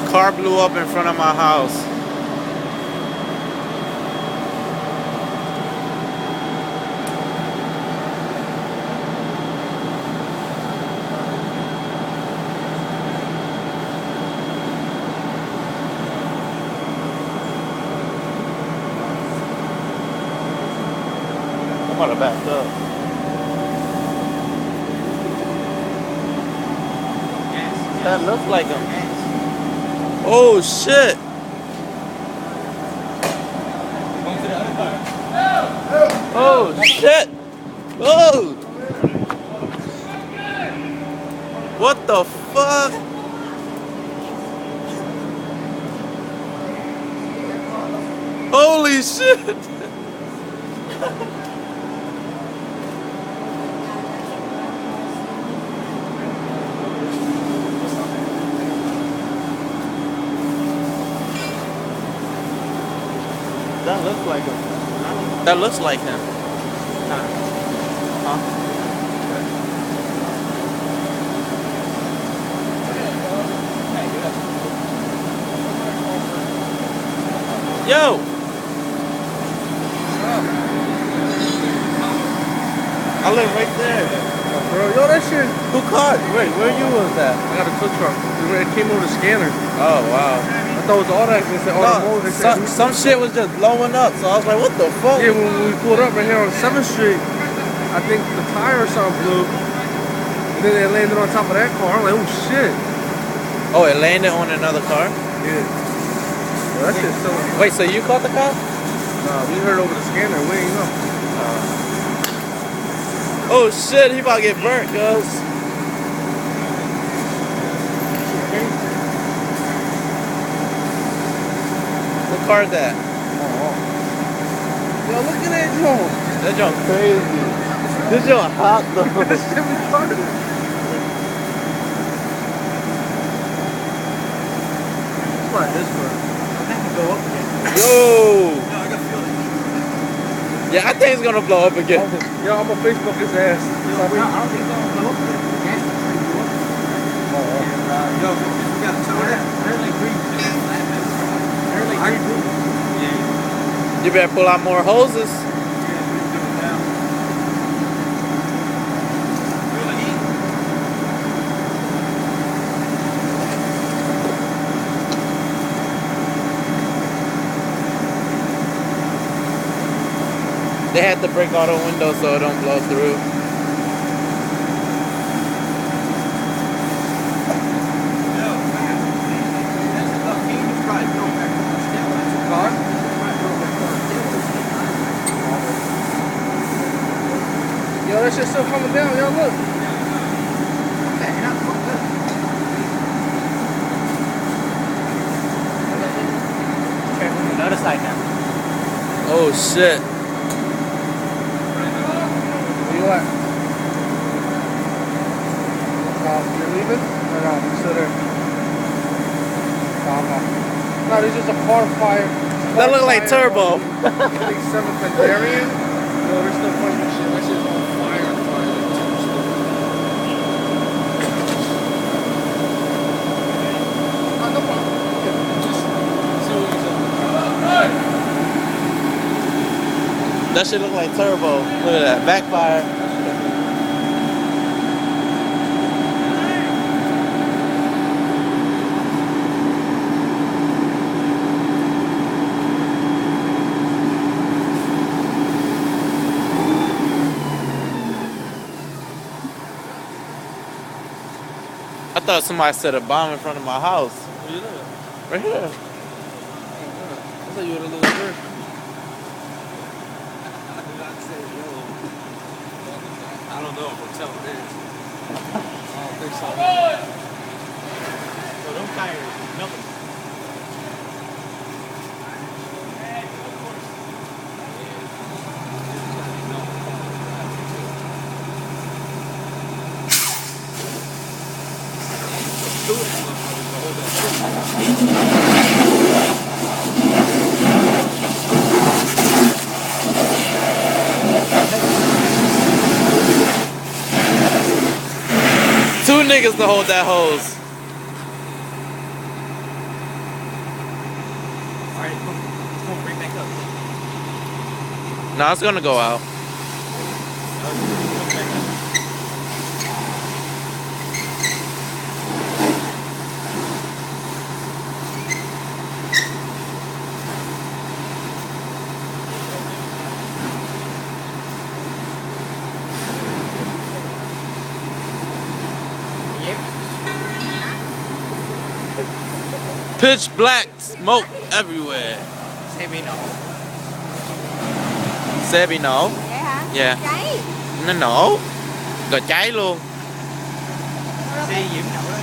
A car blew up in front of my house. I'm gonna back up. That looks like him. Oh shit! Oh shit! Oh! What the fuck? Holy shit! That looks like him. That looks like him. Huh? Yo! I live right there. Oh, bro, yo, that shit. Who caught? Wait, where you was at? I got a tow truck. It came over the scanner. Oh, wow. I thought it was auto accident. It said automotive. Some shit was just blowing up, so I was like, what the fuck? Yeah, when we pulled up right here on 7th Street, I think the tire or something blew. And then it landed on top of that car. I'm like, oh shit. Oh, it landed on another car? Yeah. Well, that shit's still. Wait, so you caught the cop? Nah, we heard over the scanner. We ain't know. Oh shit, he about to get burnt, cuz. What car is that? Yo, look at that joint. That junk crazy. This junk hot though. This shit retarded. What this one? I think it go up again. Yo! No, I got feeling. Yeah, I think it's gonna blow up again. Yo, I'm gonna Facebook his ass. I don't think it's gonna blow up again. The gas is pretty good. And, yo, we got to tow that. Apparently agree. Apparently agree. Yeah. You better pull out more hoses. Yeah, we do it now. Feel the heat? They had to break all the windows so it don't blow through. No, man. That's the luck. He was probably going back on the step. That's a car. Yo, that shit's still coming down. Yo, look. Check on the other side now. Oh shit. Where you at? You're leaving? Or no? You still there? No, there's just a car fire. That look like Turbo. I think 7th and Darien. Yo, they're still fighting this shit. That shit's on fire. No problem. Just see what you said. That shit look like Turbo. Look at that. Backfire. I thought somebody set a bomb in front of my house. Where you live? Right here. I thought you would have lived first. I don't know if we're telling this. I don't think so. So them tires, nothing. Two niggas to hold that hose. Alright, come bring back up. No, it's gonna go out. Pitch black smoke everywhere. Xe bị nổ. Xe bị nổ. Vậy hả? Dạ. Cháy. Nó nổ. Rồi cháy luôn. Xe diễm nổ đó.